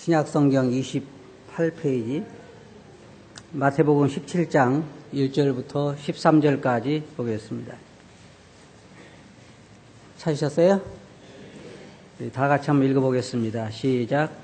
신약성경 28페이지 마태복음 17장 1절부터 13절까지 보겠습니다. 찾으셨어요? 네, 다 같이 한번 읽어보겠습니다. 시작.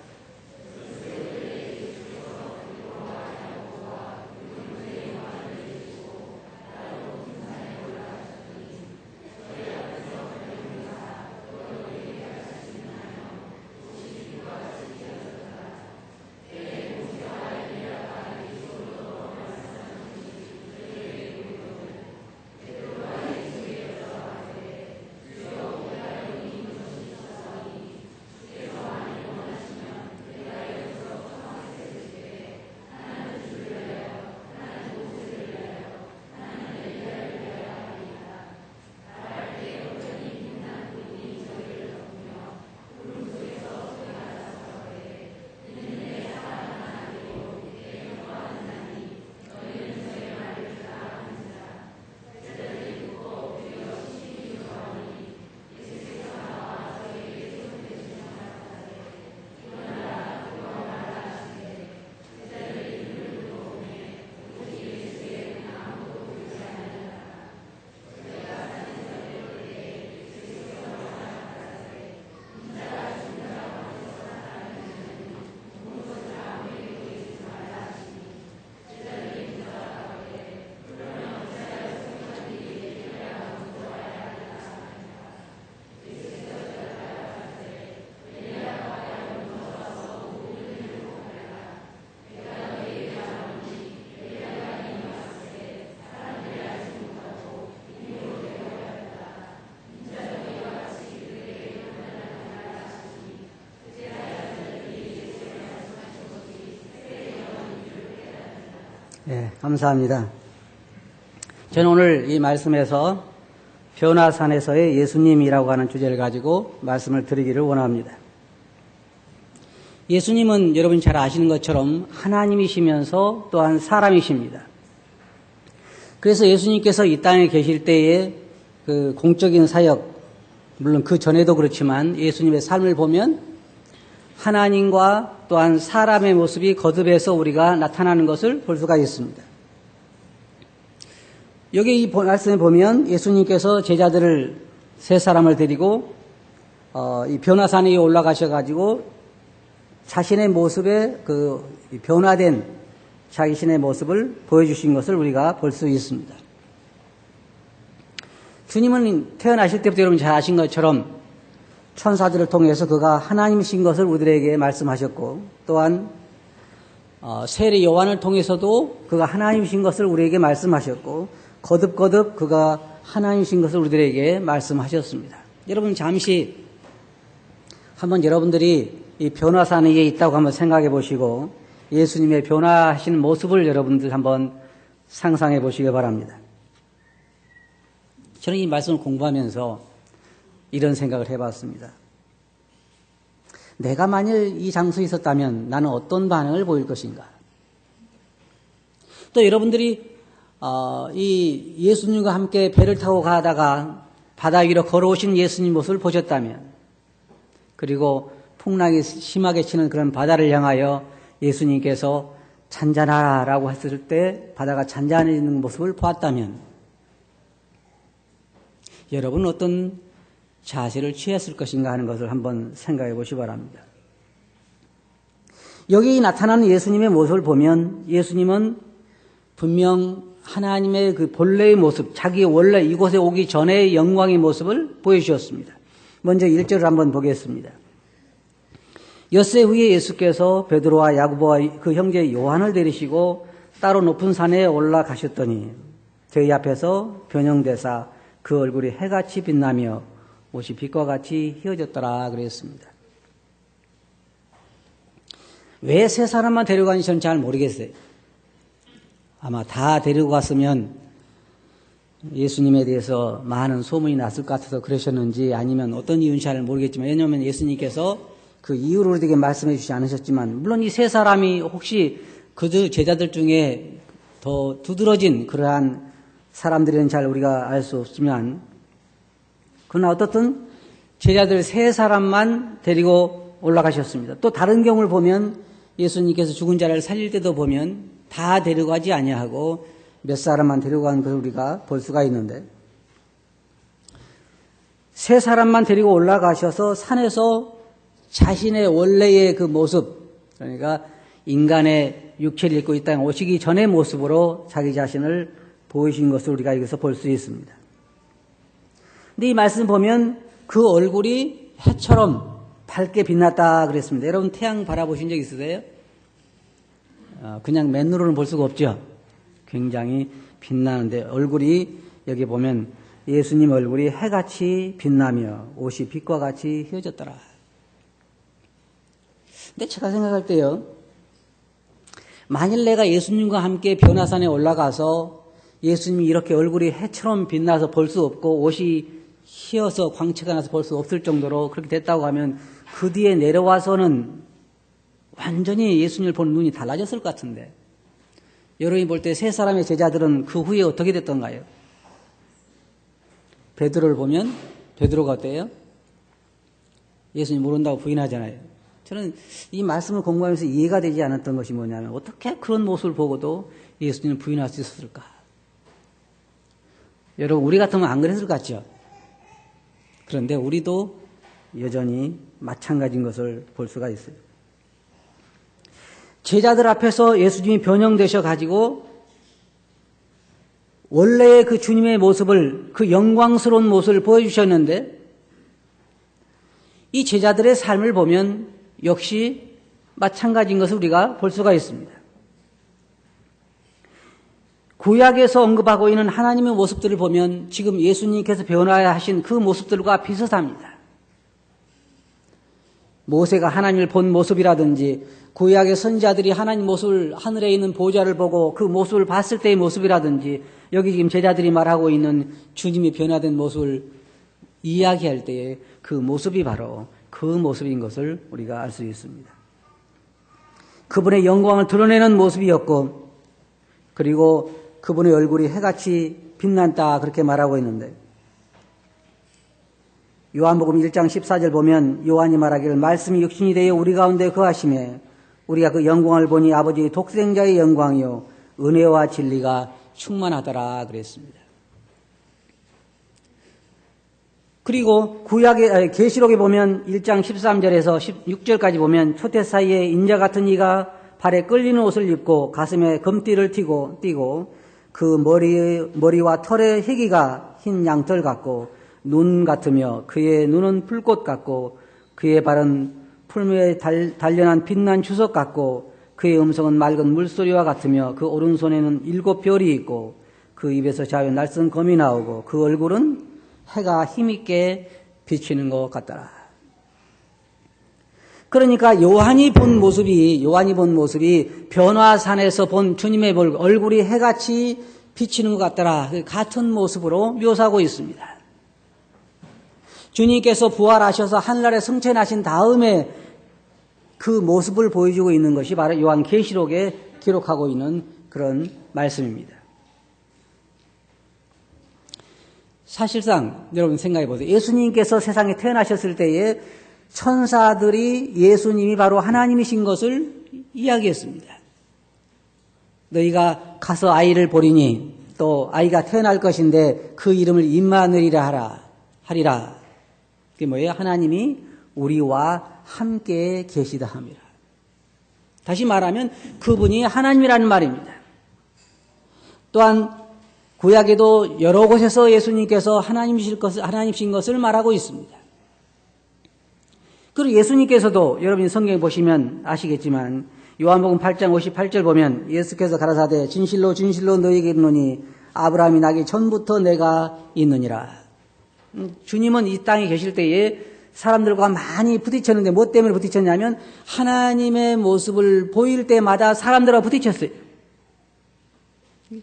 네, 감사합니다. 저는 오늘 이 말씀에서 변화산에서의 예수님이라고 하는 주제를 가지고 말씀을 드리기를 원합니다. 예수님은 여러분이 잘 아시는 것처럼 하나님이시면서 또한 사람이십니다. 그래서 예수님께서 이 땅에 계실 때의 그 공적인 사역, 물론 그 전에도 그렇지만 예수님의 삶을 보면 하나님과 또한 사람의 모습이 거듭해서 우리가 나타나는 것을 볼 수가 있습니다. 여기 이 말씀에 보면 예수님께서 제자들을 세 사람을 데리고 이 변화산에 올라가셔가지고 자신의 모습에 그 변화된 자신의 모습을 보여주신 것을 우리가 볼 수 있습니다. 주님은 태어나실 때부터 여러분 잘 아신 것처럼 천사들을 통해서 그가 하나님이신 것을 우리들에게 말씀하셨고 또한 세례 요한을 통해서도 그가 하나님이신 것을 우리에게 말씀하셨고 거듭거듭 그가 하나님이신 것을 우리들에게 말씀하셨습니다. 여러분 잠시 한번 여러분들이 이 변화산에 있다고 한번 생각해 보시고 예수님의 변화하신 모습을 여러분들 한번 상상해 보시기 바랍니다. 저는 이 말씀을 공부하면서 이런 생각을 해봤습니다. 내가 만일 이 장소에 있었다면 나는 어떤 반응을 보일 것인가? 또 여러분들이 이 예수님과 함께 배를 타고 가다가 바다 위로 걸어오신 예수님 모습을 보셨다면, 그리고 풍랑이 심하게 치는 그런 바다를 향하여 예수님께서 잔잔하라고 했을 때 바다가 잔잔해지는 모습을 보았다면 여러분은 어떤 자세를 취했을 것인가 하는 것을 한번 생각해 보시기 바랍니다. 여기 나타나는 예수님의 모습을 보면 예수님은 분명 하나님의 그 본래의 모습, 자기 원래 이곳에 오기 전의 영광의 모습을 보여주셨습니다. 먼저 1절을 한번 보겠습니다. 엿새 후에 예수께서 베드로와 야고보와 그 형제 요한을 데리시고 따로 높은 산에 올라가셨더니 저희 앞에서 변형되사 그 얼굴이 해같이 빛나며 옷이 빛과 같이 휘어졌더라 그랬습니다. 왜 세 사람만 데려가는지 저는 잘 모르겠어요. 아마 다 데리고 갔으면 예수님에 대해서 많은 소문이 났을 것 같아서 그러셨는지 아니면 어떤 이유인지 잘 모르겠지만, 왜냐하면 예수님께서 그 이유를 우리에게 말씀해 주지 않으셨지만, 물론 이 세 사람이 혹시 그 제자들 중에 더 두드러진 그러한 사람들은 잘 우리가 알 수 없지만, 그러나 어떻든 제자들 세 사람만 데리고 올라가셨습니다. 또 다른 경우를 보면 예수님께서 죽은 자를 살릴 때도 보면 다 데려가지 아니하고 몇 사람만 데려가는 것을 우리가 볼 수가 있는데, 세 사람만 데리고 올라가셔서 산에서 자신의 원래의 그 모습, 그러니까 인간의 육체를 입고 이 땅에 오시기 전의 모습으로 자기 자신을 보이신 것을 우리가 여기서 볼 수 있습니다. 근데 이 말씀 보면 그 얼굴이 해처럼 밝게 빛났다 그랬습니다. 여러분 태양 바라보신 적 있으세요? 그냥 맨눈으로는 볼 수가 없죠. 굉장히 빛나는데 얼굴이 여기 보면 예수님 얼굴이 해같이 빛나며 옷이 빛과 같이 휘어졌더라. 근데 제가 생각할 때요, 만일 내가 예수님과 함께 변화산에 올라가서 예수님이 이렇게 얼굴이 해처럼 빛나서 볼 수 없고 옷이 휘어서 광채가 나서 볼 수 없을 정도로 그렇게 됐다고 하면 그 뒤에 내려와서는 완전히 예수님을 보는 눈이 달라졌을 것 같은데, 여러분이 볼 때 세 사람의 제자들은 그 후에 어떻게 됐던가요? 베드로를 보면 베드로가 어때요? 예수님 모른다고 부인하잖아요. 저는 이 말씀을 공부하면서 이해가 되지 않았던 것이 뭐냐면, 어떻게 그런 모습을 보고도 예수님을 부인할 수 있었을까? 여러분 우리 같으면 안 그랬을 것 같죠? 그런데 우리도 여전히 마찬가지인 것을 볼 수가 있어요. 제자들 앞에서 예수님이 변형되셔 가지고 원래의 그 주님의 모습을, 그 영광스러운 모습을 보여주셨는데, 이 제자들의 삶을 보면 역시 마찬가지인 것을 우리가 볼 수가 있습니다. 구약에서 언급하고 있는 하나님의 모습들을 보면 지금 예수님께서 변화하신 그 모습들과 비슷합니다. 모세가 하나님을 본 모습이라든지, 구약의 선지자들이 하나님 모습을, 하늘에 있는 보좌를 보고 그 모습을 봤을 때의 모습이라든지, 여기 지금 제자들이 말하고 있는 주님이 변화된 모습을 이야기할 때의 그 모습이 바로 그 모습인 것을 우리가 알 수 있습니다. 그분의 영광을 드러내는 모습이었고, 그리고 그분의 얼굴이 해같이 빛난다 그렇게 말하고 있는데, 요한복음 1장 14절 보면 요한이 말하기를 말씀이 육신이 되어 우리 가운데 거하심에 우리가 그 영광을 보니 아버지의 독생자의 영광이요 은혜와 진리가 충만하더라 그랬습니다. 그리고 구약의 계시록에 보면 1장 13절에서 16절까지 보면 초대 사이에 인자 같은 이가 발에 끌리는 옷을 입고 가슴에 금띠를 띠고 그 머리와 털의 희기가 흰 양털 같고 눈 같으며 그의 눈은 불꽃 같고 그의 발은 풀무에 단련한 빛난 주석 같고 그의 음성은 맑은 물소리와 같으며 그 오른손에는 7별이 있고 그 입에서 자유 날쌘 검이 나오고 그 얼굴은 해가 힘있게 비치는 것 같더라. 그러니까 요한이 본 모습이 변화산에서 본 주님의 얼굴이 해같이 비치는 것 같더라. 같은 모습으로 묘사하고 있습니다. 주님께서 부활하셔서 하늘나라에 승천하신 다음에 그 모습을 보여주고 있는 것이 바로 요한계시록에 기록하고 있는 그런 말씀입니다. 사실상 여러분 생각해 보세요. 예수님께서 세상에 태어나셨을 때에 천사들이 예수님이 바로 하나님이신 것을 이야기했습니다. 너희가 가서 아이를 보리니 또 아이가 태어날 것인데 그 이름을 임마누엘이라 하리라. 그게 뭐예요? 하나님이 우리와 함께 계시다 함이라. 다시 말하면 그분이 하나님이라는 말입니다. 또한 구약에도 여러 곳에서 예수님께서 하나님이신 것을 말하고 있습니다. 그리고 예수님께서도 여러분이 성경 보시면 아시겠지만 요한복음 8장 58절 보면 예수께서 가라사대 진실로 진실로 너희에게 이르노니 아브라함이 나기 전부터 내가 있느니라. 주님은 이 땅에 계실 때에 사람들과 많이 부딪혔는데 뭐 때문에 부딪혔냐면 하나님의 모습을 보일 때마다 사람들과 부딪혔어요.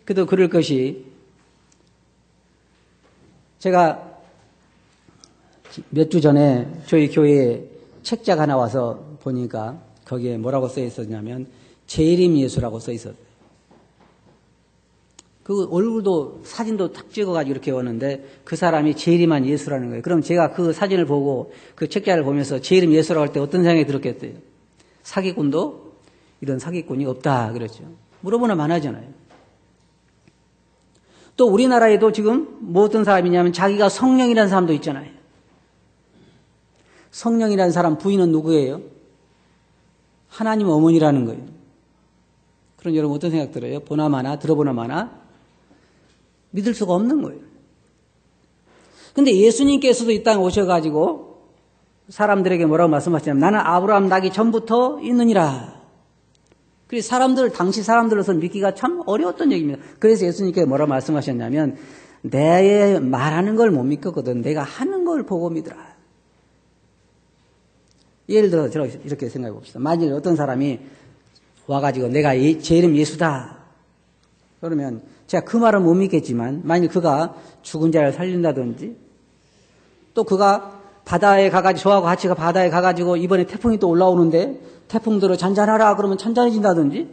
그도 그럴 것이, 제가 몇 주 전에 저희 교회에 책자가 하나 와서 보니까 거기에 뭐라고 써 있었냐면 재림 예수라고 써 있었어요. 그 얼굴도 사진도 탁 찍어가지고 이렇게 오는데 그 사람이 제 이름만 예수라는 거예요. 그럼 제가 그 사진을 보고 그 책자를 보면서 제 이름 예수라고 할 때 어떤 생각이 들었겠어요? 사기꾼도 이런 사기꾼이 없다 그랬죠. 물어보나 많아잖아요. 또 우리나라에도 지금 뭐 어떤 사람이냐면 자기가 성령이라는 사람도 있잖아요. 성령이라는 사람 부인은 누구예요? 하나님 어머니라는 거예요. 그럼 여러분 어떤 생각 들어요? 보나마나 들어보나마나 믿을 수가 없는 거예요. 근데 예수님께서도 이 땅에 오셔가지고 사람들에게 뭐라고 말씀하시냐면 나는 아브라함 나기 전부터 있느니라. 그래서 당시 사람들로서 믿기가 참 어려웠던 얘기입니다. 그래서 예수님께서 뭐라고 말씀하셨냐면 내 말하는 걸 못 믿거든. 내가 하는 걸 보고 믿으라. 예를 들어 이렇게 생각해 봅시다. 만약에 어떤 사람이 와가지고 내가 제 이름 예수다. 그러면 제가 그 말은 못 믿겠지만 만약 그가 죽은 자를 살린다든지 또 그가 바다에 가가지고 저하고 같이 바다에 가가지고 이번에 태풍이 또 올라오는데 태풍들을 잔잔하라 그러면 잔잔해진다든지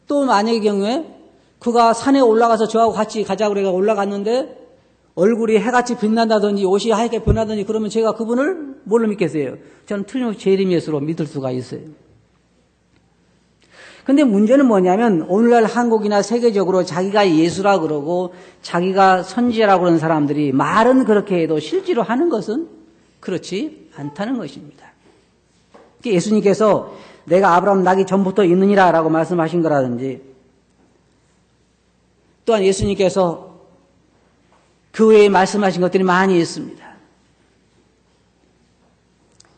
또 만약의 경우에 그가 산에 올라가서 저하고 같이 가자고 그래가 올라갔는데 얼굴이 해같이 빛난다든지 옷이 하얗게 변하든지 그러면 제가 그분을 뭘로 믿겠어요? 저는 틀림없이 제 이름 예수로 믿을 수가 있어요. 근데 문제는 뭐냐면 오늘날 한국이나 세계적으로 자기가 예수라 그러고 자기가 선지자라고 그러는 사람들이 말은 그렇게 해도 실제로 하는 것은 그렇지 않다는 것입니다. 예수님께서 내가 아브라함 나기 전부터 있느니라 라고 말씀하신 거라든지 또한 예수님께서 그 외에 말씀하신 것들이 많이 있습니다.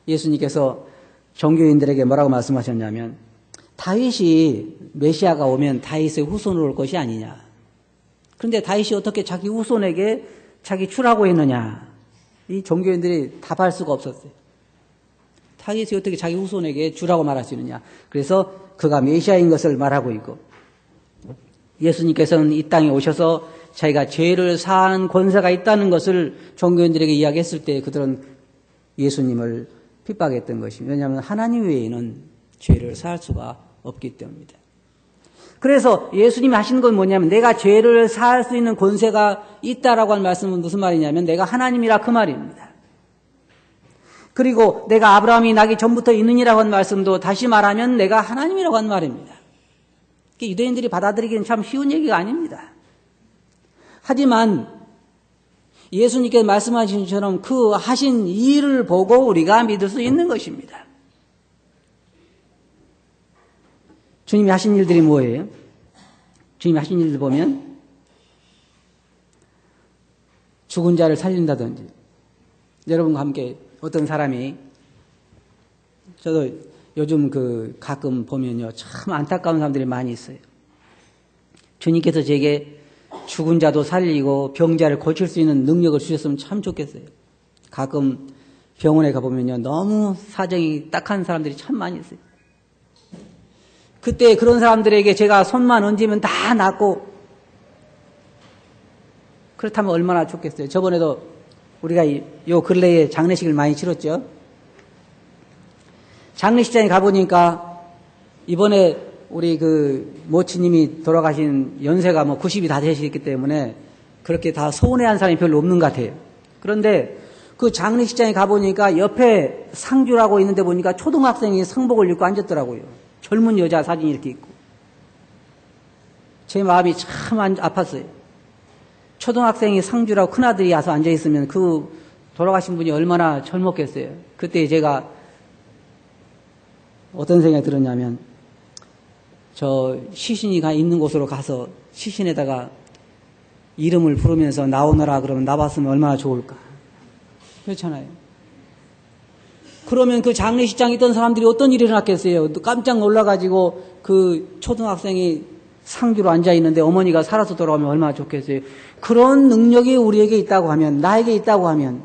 예수님께서 종교인들에게 뭐라고 말씀하셨냐면 다윗이 메시아가 오면 다윗의 후손으로 올 것이 아니냐. 그런데 다윗이 어떻게 자기 후손에게 자기 주라고 했느냐. 이 종교인들이 답할 수가 없었어요. 다윗이 어떻게 자기 후손에게 주라고 말할 수 있느냐. 그래서 그가 메시아인 것을 말하고 있고 예수님께서는 이 땅에 오셔서 자기가 죄를 사하는 권세가 있다는 것을 종교인들에게 이야기했을 때 그들은 예수님을 핍박했던 것입니다. 왜냐하면 하나님 외에는 죄를 사할 수가 없기 때문입니다. 그래서 예수님이 하신 건 뭐냐면 내가 죄를 사할 수 있는 권세가 있다라고 하는 말씀은 무슨 말이냐면 내가 하나님이라 그 말입니다. 그리고 내가 아브라함이 나기 전부터 있느니라고 하는 말씀도 다시 말하면 내가 하나님이라고 하는 말입니다. 유대인들이 받아들이기는 참 쉬운 얘기가 아닙니다. 하지만 예수님께서 말씀하신 것처럼 그 하신 일을 보고 우리가 믿을 수 있는 것입니다. 주님이 하신 일들이 뭐예요? 주님이 하신 일들 보면 죽은 자를 살린다든지 여러분과 함께 어떤 사람이 저도 요즘 가끔 보면요 참 안타까운 사람들이 많이 있어요. 주님께서 제게 죽은 자도 살리고 병자를 고칠 수 있는 능력을 주셨으면 참 좋겠어요. 가끔 병원에 가보면요 너무 사정이 딱한 사람들이 참 많이 있어요. 그때 그런 사람들에게 제가 손만 얹으면 다 낫고 그렇다면 얼마나 좋겠어요. 저번에도 우리가 요 근래에 장례식을 많이 치렀죠. 장례식장에 가보니까 이번에 우리 모치님이 돌아가신 연세가 90이 다 되셨기 때문에 그렇게 다 서운해한 사람이 별로 없는 것 같아요. 그런데 그 장례식장에 가보니까 옆에 상주라고 있는데 보니까 초등학생이 상복을 입고 앉았더라고요. 젊은 여자 사진이 이렇게 있고. 제 마음이 참 아팠어요. 초등학생이 상주라고 큰아들이 와서 앉아있으면 그 돌아가신 분이 얼마나 젊었겠어요. 그때 제가 어떤 생각이 들었냐면 저 시신이가 있는 곳으로 가서 시신에다가 이름을 부르면서 나오너라 그러면 나왔으면 얼마나 좋을까. 그렇잖아요. 그러면 그 장례식장에 있던 사람들이 어떤 일이 일어났겠어요. 깜짝 놀라가지고 그 초등학생이 상주로 앉아있는데 어머니가 살아서 돌아오면 얼마나 좋겠어요. 그런 능력이 우리에게 있다고 하면, 나에게 있다고 하면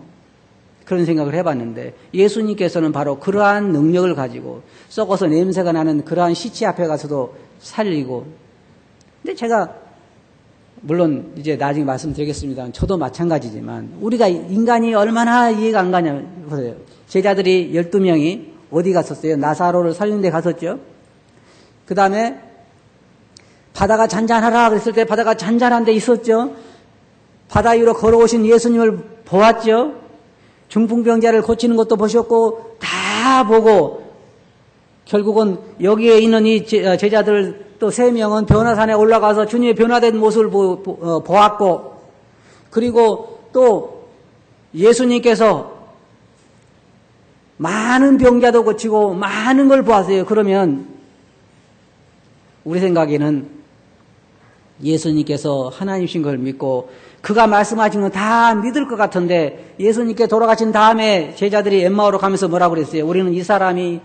그런 생각을 해봤는데 예수님께서는 바로 그러한 능력을 가지고 썩어서 냄새가 나는 그러한 시체 앞에 가서도 살리고. 근데 제가 물론 이제 나중에 말씀드리겠습니다. 저도 마찬가지지만 우리가 인간이 얼마나 이해가 안 가냐면 보세요. 제자들이 12명이 어디 갔었어요? 나사로를 살리는 데 갔었죠. 그 다음에 바다가 잔잔하라 그랬을 때 바다가 잔잔한 데 있었죠. 바다 위로 걸어오신 예수님을 보았죠. 중풍병자를 고치는 것도 보셨고 다 보고 결국은 여기에 있는 이 제자들 또 3명은 변화산에 올라가서 주님의 변화된 모습을 보았고, 그리고 또 예수님께서 많은 병자도 고치고 많은 걸 보았어요. 그러면 우리 생각에는 예수님께서 하나님이신 걸 믿고 그가 말씀하신 건 다 믿을 것 같은데, 예수님께 돌아가신 다음에 제자들이 엠마오로 가면서 뭐라고 그랬어요? 우리는 이 사람이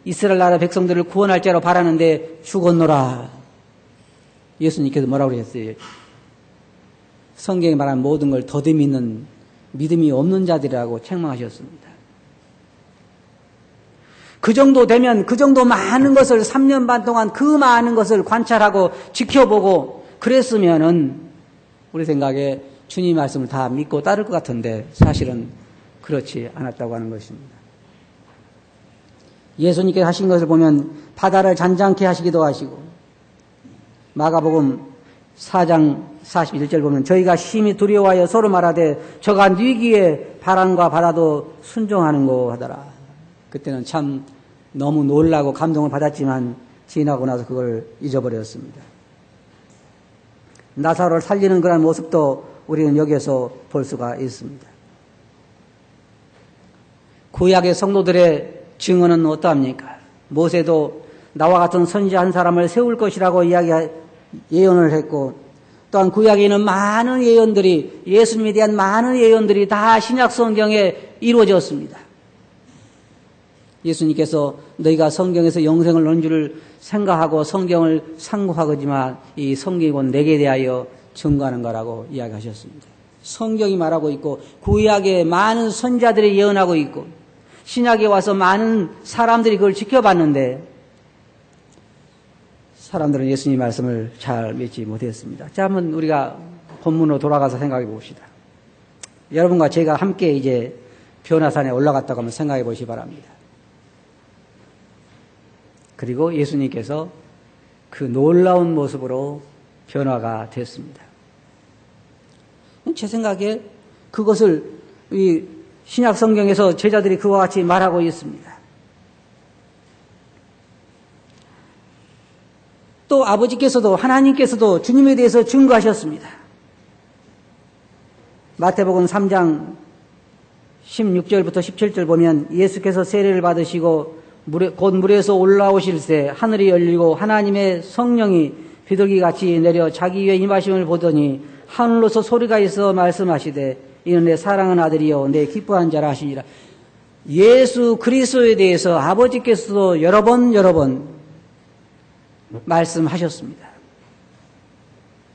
이스라엘 나라 백성들을 구원할 자로 바라는데 죽었노라. 예수님께서 뭐라고 그랬어요? 성경에 말한 모든 걸 더디 믿는 믿음이 없는 자들이라고 책망하셨습니다. 그 정도 되면 그 정도 많은 것을 3년 반 동안 그 많은 것을 관찰하고 지켜보고 그랬으면은 우리 생각에 주님 말씀을 다 믿고 따를 것 같은데 사실은 그렇지 않았다고 하는 것입니다. 예수님께서 하신 것을 보면 바다를 잔잔케 하시기도 하시고, 마가복음 4장 41절 보면 저희가 심히 두려워하여 서로 말하되 저가 뉘기에 바람과 바다도 순종하는 거 하더라. 그때는 참 너무 놀라고 감동을 받았지만 지나고 나서 그걸 잊어버렸습니다. 나사로를 살리는 그런 모습도 우리는 여기에서 볼 수가 있습니다. 구약의 성도들의 증언은 어떠합니까? 모세도 나와 같은 선지자 한 사람을 세울 것이라고 예언을 했고, 또한 구약에 있는 많은 예언들이, 예수님에 대한 많은 예언들이 다 신약 성경에 이루어졌습니다. 예수님께서 너희가 성경에서 영생을 얻는 줄을 생각하고 성경을 상고하거지만 이 성경이 곧 내게 대하여 증거하는 거라고 이야기하셨습니다. 성경이 말하고 있고 구약에 많은 선지자들이 예언하고 있고 신약에 와서 많은 사람들이 그걸 지켜봤는데 사람들은 예수님 말씀을 잘 믿지 못했습니다. 자, 한번 우리가 본문으로 돌아가서 생각해 봅시다. 여러분과 제가 함께 이제 변화산에 올라갔다고 한번 생각해 보시기 바랍니다. 그리고 예수님께서 그 놀라운 모습으로 변화가 됐습니다. 제 생각에 그것을 이 신약 성경에서 제자들이 그와 같이 말하고 있습니다. 또 아버지께서도 하나님께서도 주님에 대해서 증거하셨습니다. 마태복음 3장 16절부터 17절 보면 예수께서 세례를 받으시고 곧 물에서 올라오실새 하늘이 열리고 하나님의 성령이 비둘기같이 내려 자기 위에 임하심을 보더니 하늘로서 소리가 있어 말씀하시되 이는 내 사랑하는 아들이요 내 기뻐한 자라 하시니라. 예수 그리스도에 대해서 아버지께서도 여러 번 말씀하셨습니다.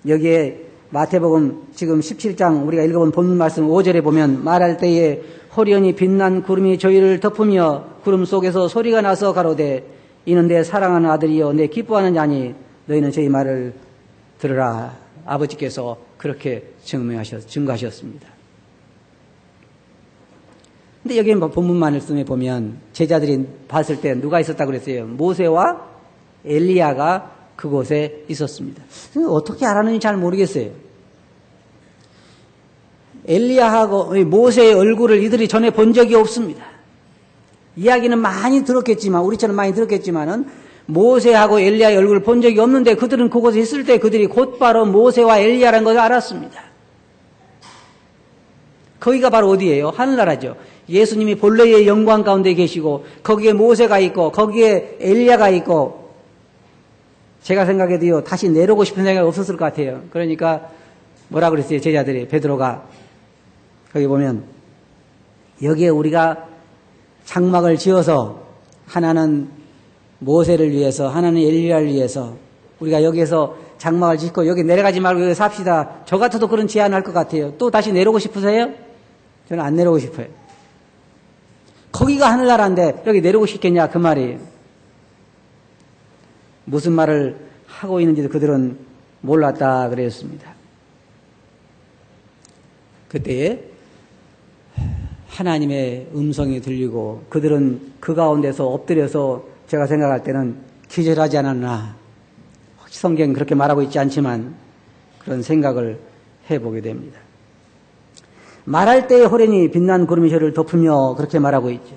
여기에 마태복음 지금 17장 우리가 읽어본 본문 말씀 5절에 보면 말할 때에 호련히 빛난 구름이 저희를 덮으며 구름 속에서 소리가 나서 가로되 이는 내 사랑하는 아들이요 내 기뻐하는 자니 너희는 저희 말을 들으라. 아버지께서 그렇게 증거하셨습니다. 근데 여기 본문 말씀에 보면 제자들이 봤을 때 누가 있었다고 그랬어요? 모세와 엘리야가 그곳에 있었습니다. 어떻게 알았는지 잘 모르겠어요. 엘리야하고 모세의 얼굴을 이들이 전에 본 적이 없습니다. 이야기는 많이 들었겠지만, 우리처럼 많이 들었겠지만은 모세하고 엘리야의 얼굴을 본 적이 없는데 그들은 그곳에 있을 때 그들이 곧바로 모세와 엘리야라는 것을 알았습니다. 거기가 바로 어디예요? 하늘나라죠. 예수님이 본래의 영광 가운데 계시고 거기에 모세가 있고 거기에 엘리야가 있고, 제가 생각해도요 다시 내려오고 싶은 생각이 없었을 것 같아요. 그러니까 뭐라 그랬어요? 제자들이, 베드로가 거기 보면 여기에 우리가 장막을 지어서 하나는 모세를 위해서 하나는 엘리야를 위해서 우리가 여기에서 장막을 짓고 여기 내려가지 말고 여기 삽시다. 저 같아도 그런 제안을 할 것 같아요. 또 다시 내려오고 싶으세요? 저는 안 내려오고 싶어요. 거기가 하늘나라인데 여기 내려오고 싶겠냐 그 말이에요. 무슨 말을 하고 있는지도 그들은 몰랐다 그랬습니다. 그때에 하나님의 음성이 들리고 그들은 그 가운데서 엎드려서 제가 생각할 때는 기절하지 않았나, 성경은 그렇게 말하고 있지 않지만 그런 생각을 해보게 됩니다. 말할 때의 호련히 빛난 구름이 저를 덮으며 그렇게 말하고 있죠.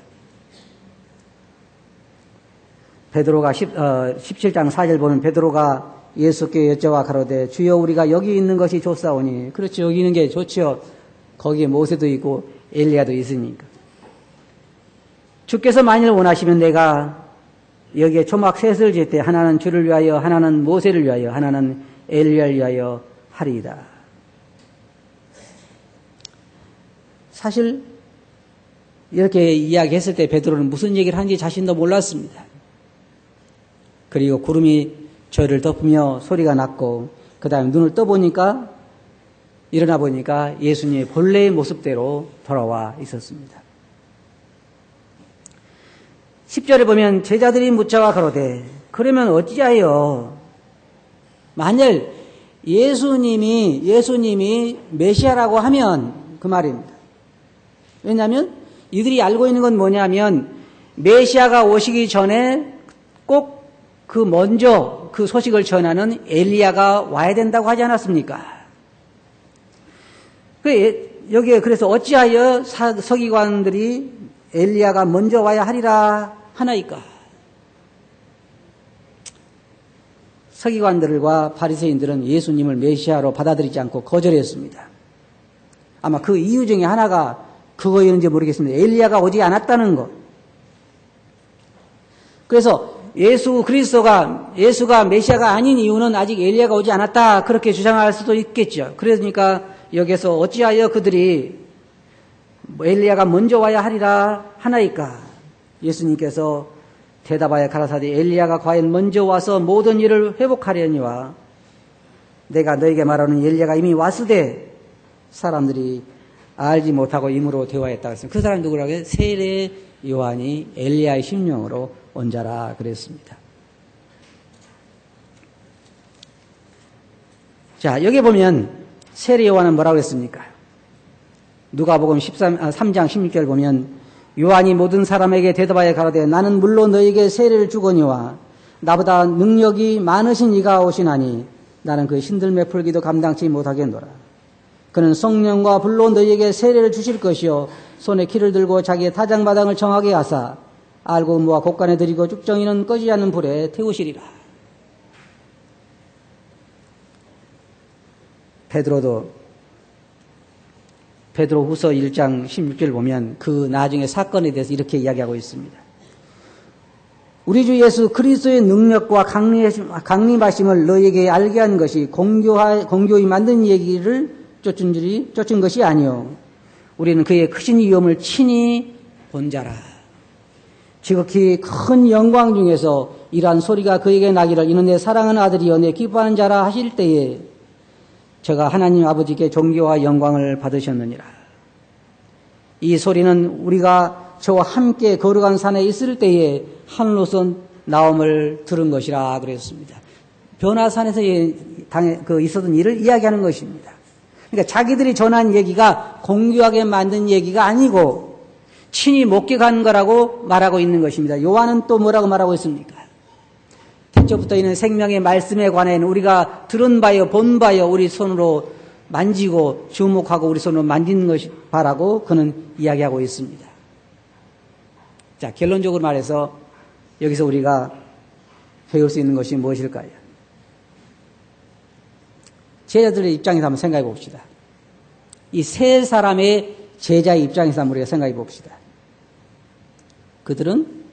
베드로가 17장 4절 보면 베드로가 예수께 여쭤와 가로되 주여 우리가 여기 있는 것이 좋사오니. 그렇죠. 여기 있는 게 좋죠. 거기에 모세도 있고 엘리야도 있으니까. 주께서 만일 원하시면 내가 여기에 초막 셋을 짓되 하나는 주를 위하여 하나는 모세를 위하여 하나는 엘리야를 위하여 하리이다. 사실 이렇게 이야기했을 때 베드로는 무슨 얘기를 하는지 자신도 몰랐습니다. 그리고 구름이 저를 덮으며 소리가 났고 그 다음에 눈을 떠보니까 일어나 보니까 예수님의 본래의 모습대로 돌아와 있었습니다. 10절에 보면 제자들이 묻자와 가로되 그러면 어찌하여 만일 예수님이 메시아라고 하면 그 말입니다. 왜냐하면 이들이 알고 있는 건 뭐냐면 메시아가 오시기 전에 꼭 먼저 그 소식을 전하는 엘리야가 와야 된다고 하지 않았습니까? 여기에 그래서 어찌하여 서기관들이 엘리야가 먼저 와야 하리라 하나이까? 서기관들과 바리새인들은 예수님을 메시아로 받아들이지 않고 거절했습니다. 아마 그 이유 중에 하나가 그거였는지 모르겠습니다. 엘리야가 오지 않았다는 것. 그래서 예수가 메시아가 아닌 이유는 아직 엘리야가 오지 않았다 그렇게 주장할 수도 있겠죠. 그러니까 여기서 어찌하여 그들이 엘리야가 먼저 와야 하리라 하나이까? 예수님께서 대답하여 가라사대 엘리야가 과연 먼저 와서 모든 일을 회복하려니와 내가 너에게 말하는 엘리야가 이미 왔으되 사람들이 알지 못하고 임으로 대화했다고 했습니다. 그 사람이 누구라고요? 세례 요한이 엘리야의 심령으로 온 자라 그랬습니다. 자, 여기 보면 세례 요한은 뭐라고 했습니까? 누가복음 3장 16절 보면 요한이 모든 사람에게 대답하여 가로되 나는 물론 너에게 세례를 주거니와 나보다 능력이 많으신 이가 오시나니 나는 그 신들매 풀기도 감당치 못하겠노라. 그는 성령과 불로 너희에게 세례를 주실 것이요 손에 키를 들고 자기의 타작마당을 정하게 하사 알고 모아 곡간에 들이고 쭉정이는 꺼지지 않는 불에 태우시리라. 베드로 후서 1장 16절 보면 그 나중에 사건에 대해서 이렇게 이야기하고 있습니다. 우리 주 예수 그리스도의 능력과 강림하심을 너희에게 알게 한 것이 공교히 만든 얘기를 쫓은 것이 아니요 우리는 그의 크신 위엄을 친히 본 자라. 지극히 큰 영광 중에서 이러한 소리가 그에게 나기를 이는 내 사랑하는 아들이여 내 기뻐하는 자라 하실 때에 제가 하나님 아버지께 존귀와 영광을 받으셨느니라. 이 소리는 우리가 저와 함께 거룩한 산에 있을 때에 하늘로서 나옴을 들은 것이라 그랬습니다. 변화산에서 있었던 일을 이야기하는 것입니다. 그러니까 자기들이 전한 얘기가 공교하게 만든 얘기가 아니고 친히 목격한 거라고 말하고 있는 것입니다. 요한은 또 뭐라고 말하고 있습니까? 태초부터 있는 생명의 말씀에 관해는 우리가 들은 바요 본 바요 우리 손으로 만지고 주목하고 우리 손으로 만지는 것이 바라고 그는 이야기하고 있습니다. 자, 결론적으로 말해서 여기서 우리가 배울 수 있는 것이 무엇일까요? 제자들의 입장에서 한번 생각해 봅시다. 이 세 사람의 제자의 입장에서 한번 우리가 생각해 봅시다. 그들은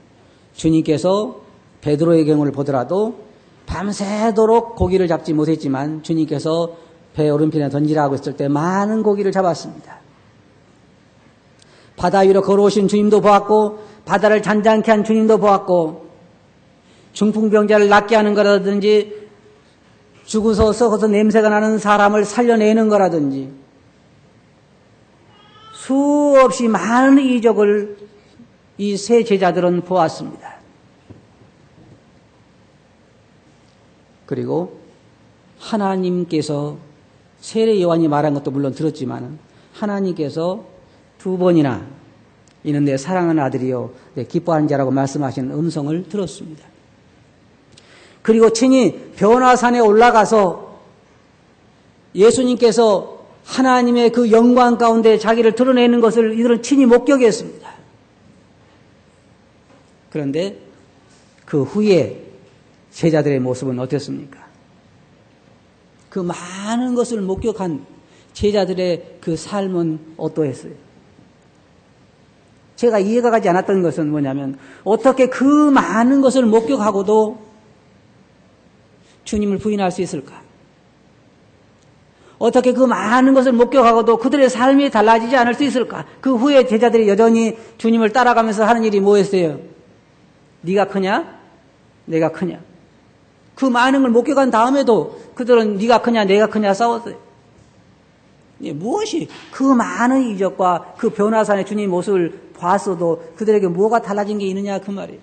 주님께서 베드로의 경우를 보더라도 밤새도록 고기를 잡지 못했지만 주님께서 배 오른편에 던지라고 했을 때 많은 고기를 잡았습니다. 바다 위로 걸어오신 주님도 보았고 바다를 잔잔케 한 주님도 보았고 중풍병자를 낫게 하는 거라든지 죽어서 썩어서 냄새가 나는 사람을 살려내는 거라든지 수없이 많은 이적을 이 세 제자들은 보았습니다. 그리고 하나님께서 세례 요한이 말한 것도 물론 들었지만 하나님께서 두 번이나 이는 내 사랑하는 아들이요 내 기뻐하는 자라고 말씀하시는 음성을 들었습니다. 그리고 친히 변화산에 올라가서 예수님께서 하나님의 그 영광 가운데 자기를 드러내는 것을 이들은 친히 목격했습니다. 그런데 그 후에 제자들의 모습은 어땠습니까? 그 많은 것을 목격한 제자들의 그 삶은 어떠했어요? 제가 이해가 가지 않았던 것은 뭐냐면 어떻게 그 많은 것을 목격하고도 주님을 부인할 수 있을까? 어떻게 그 많은 것을 목격하고도 그들의 삶이 달라지지 않을 수 있을까? 그 후에 제자들이 여전히 주님을 따라가면서 하는 일이 뭐였어요? 네가 크냐? 내가 크냐? 그 많은 걸 목격한 다음에도 그들은 네가 크냐 내가 크냐 싸웠어요. 무엇이 그 많은 이적과 그 변화산의 주님의 모습을 봤어도 그들에게 뭐가 달라진 게 있느냐 그 말이에요.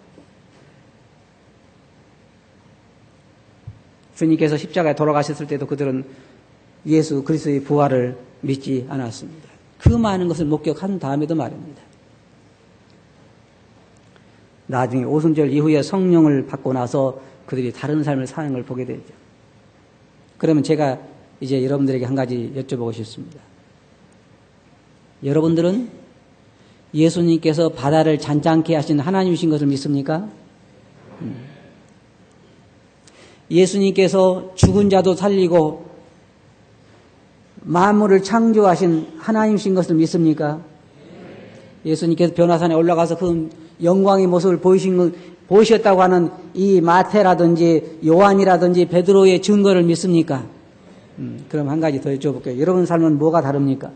주님께서 십자가에 돌아가셨을 때도 그들은 예수 그리스도의 부활을 믿지 않았습니다. 그 많은 것을 목격한 다음에도 말입니다. 나중에 오순절 이후에 성령을 받고 나서 그들이 다른 삶을 사는 걸 보게 되죠. 그러면 제가 이제 여러분들에게 한 가지 여쭤보고 싶습니다. 여러분들은 예수님께서 바다를 잔잔케 하신 하나님이신 것을 믿습니까? 예수님께서 죽은 자도 살리고 만물을 창조하신 하나님이신 것을 믿습니까? 예수님께서 변화산에 올라가서 그 영광의 모습을 보이셨다고 하는 이 마태라든지 요한이라든지 베드로의 증거를 믿습니까? 그럼 한 가지 더 여쭤볼게요. 여러분 삶은 뭐가 다릅니까?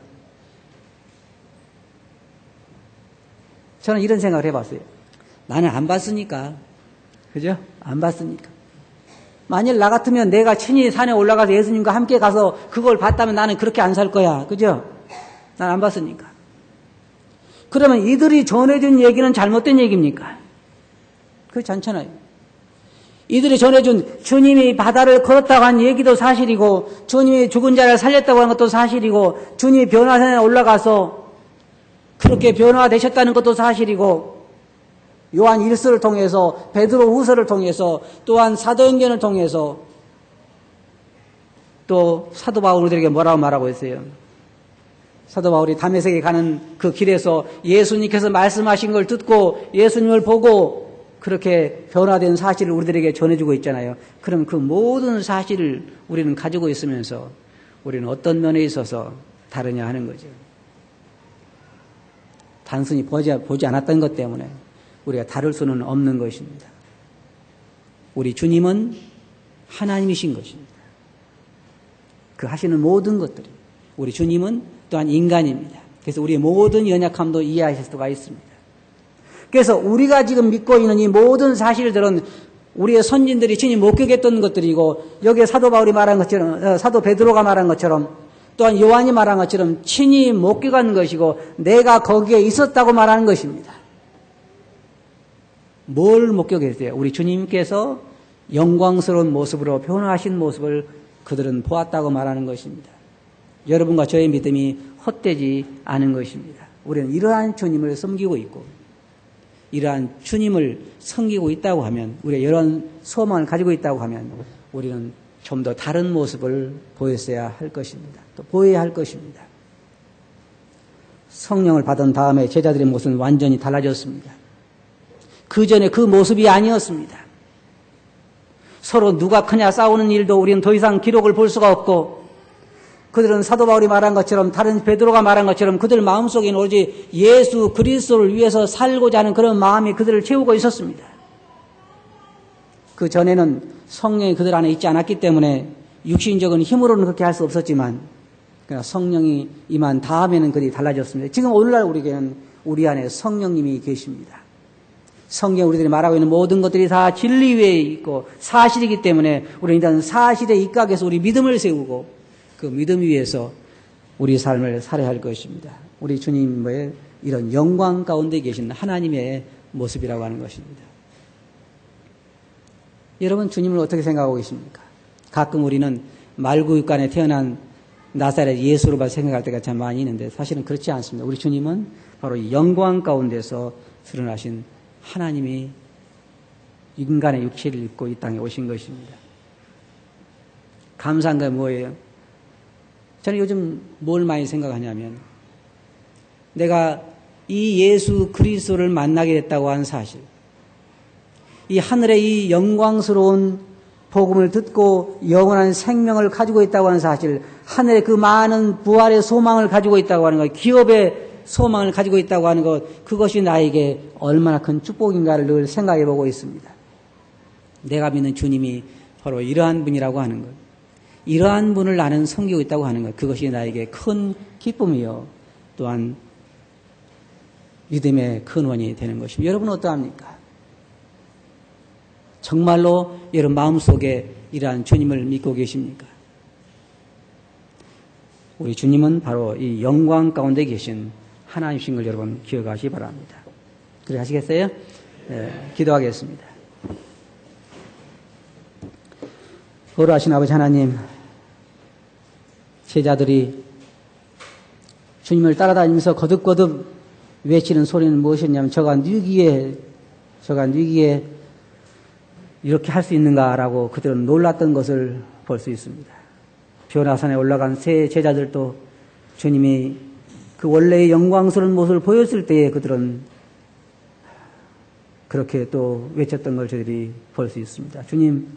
저는 이런 생각을 해봤어요. 나는 안 봤으니까. 그죠? 안 봤으니까. 만일 나 같으면 내가 친히 산에 올라가서 예수님과 함께 가서 그걸 봤다면 나는 그렇게 안 살 거야. 그죠? 난 안 봤으니까. 그러면 이들이 전해준 얘기는 잘못된 얘기입니까? 그렇지 않잖아요. 이들이 전해준 주님이 바다를 걸었다고 한 얘기도 사실이고 주님이 죽은 자를 살렸다고 하는 것도 사실이고 주님이 변화산에 올라가서 그렇게 변화되셨다는 것도 사실이고 요한 1서를 통해서 베드로 후서를 통해서 또한 사도행전을 통해서 또 사도 바울들에게 뭐라고 말하고 있어요? 사도 바울이 다메섹에 가는 그 길에서 예수님께서 말씀하신 걸 듣고 예수님을 보고 그렇게 변화된 사실을 우리들에게 전해주고 있잖아요. 그럼 그 모든 사실을 우리는 가지고 있으면서 우리는 어떤 면에 있어서 다르냐 하는 거죠. 단순히 보지 않았던 것 때문에 우리가 다를 수는 없는 것입니다. 우리 주님은 하나님이신 것입니다. 그 하시는 모든 것들이. 우리 주님은 또한 인간입니다. 그래서 우리의 모든 연약함도 이해하실 수가 있습니다. 그래서 우리가 지금 믿고 있는 이 모든 사실들은 우리의 선진들이 친히 목격했던 것들이고 여기에 사도 바울이 말한 것처럼 사도 베드로가 말한 것처럼 또한 요한이 말한 것처럼 친히 목격한 것이고 내가 거기에 있었다고 말하는 것입니다. 뭘 목격했어요? 우리 주님께서 영광스러운 모습으로 변화하신 모습을 그들은 보았다고 말하는 것입니다. 여러분과 저의 믿음이 헛되지 않은 것입니다. 우리는 이러한 주님을 섬기고 있고 이러한 주님을 섬기고 있다고 하면 우리가 이런 소망을 가지고 있다고 하면 우리는 좀 더 다른 모습을 보였어야 할 것입니다. 또 보여야 할 것입니다. 성령을 받은 다음에 제자들의 모습은 완전히 달라졌습니다. 그 전에 그 모습이 아니었습니다. 서로 누가 크냐 싸우는 일도 우리는 더 이상 기록을 볼 수가 없고 그들은 사도 바울이 말한 것처럼 다른 베드로가 말한 것처럼 그들 마음속에는 오로지 예수 그리스도를 위해서 살고자 하는 그런 마음이 그들을 채우고 있었습니다. 그 전에는 성령이 그들 안에 있지 않았기 때문에 육신적인 힘으로는 그렇게 할 수 없었지만 성령이 임한 다음에는 그들이 달라졌습니다. 지금 오늘날 우리에게는 우리 안에 성령님이 계십니다. 성경 우리들이 말하고 있는 모든 것들이 다 진리 위에 있고 사실이기 때문에 우리는 일단 사실에 입각해서 우리 믿음을 세우고 그 믿음 위에서 우리 삶을 살아야 할 것입니다. 우리 주님의 이런 영광 가운데 계신 하나님의 모습이라고 하는 것입니다. 여러분 주님을 어떻게 생각하고 계십니까? 가끔 우리는 말구육간에 태어난 나사렛 예수로만 생각할 때가 참 많이 있는데 사실은 그렇지 않습니다. 우리 주님은 바로 이 영광 가운데서 드러나신 하나님이 인간의 육체를 입고 이 땅에 오신 것입니다. 감사한 게 뭐예요? 저는 요즘 뭘 많이 생각하냐면 내가 이 예수 그리스도를 만나게 됐다고 하는 사실, 이 하늘의 이 영광스러운 복음을 듣고 영원한 생명을 가지고 있다고 하는 사실, 하늘의 그 많은 부활의 소망을 가지고 있다고 하는 것, 기업의 소망을 가지고 있다고 하는 것, 그것이 나에게 얼마나 큰 축복인가를 늘 생각해 보고 있습니다. 내가 믿는 주님이 바로 이러한 분이라고 하는 것, 이러한 분을 나는 섬기고 있다고 하는 것, 그것이 나에게 큰 기쁨이요 또한 믿음의 근원이 되는 것입니다. 여러분은 어떠합니까? 정말로 여러분 마음속에 이러한 주님을 믿고 계십니까? 우리 주님은 바로 이 영광 가운데 계신 하나님이신 걸 여러분 기억하시기 바랍니다. 그래 하시겠어요? 네, 기도하겠습니다. 거룩하신 아버지 하나님, 제자들이 주님을 따라다니면서 거듭거듭 외치는 소리는 무엇이었냐면 저가 뉘기에 이렇게 할 수 있는가라고 그들은 놀랐던 것을 볼 수 있습니다. 변화산에 올라간 세 제자들도 주님이 그 원래의 영광스러운 모습을 보였을 때에 그들은 그렇게 또 외쳤던 걸 저희들이 볼 수 있습니다. 주님,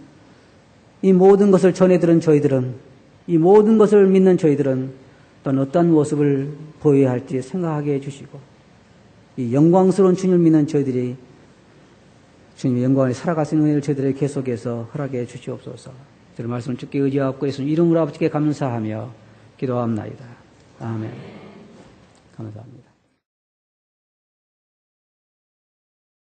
이 모든 것을 전해 들은 저희들은, 이 모든 것을 믿는 저희들은 또한 어떤 모습을 보여야 할지 생각하게 해주시고, 이 영광스러운 주님을 믿는 저희들이 주님의 영광을 살아갈 수 있는 은혜를 저희들에게 계속해서 허락해 주시옵소서. 저희 말씀을 주께 의지하고 예수님 이름으로 아버지께 감사하며 기도합나이다. 아멘. 감사합니다.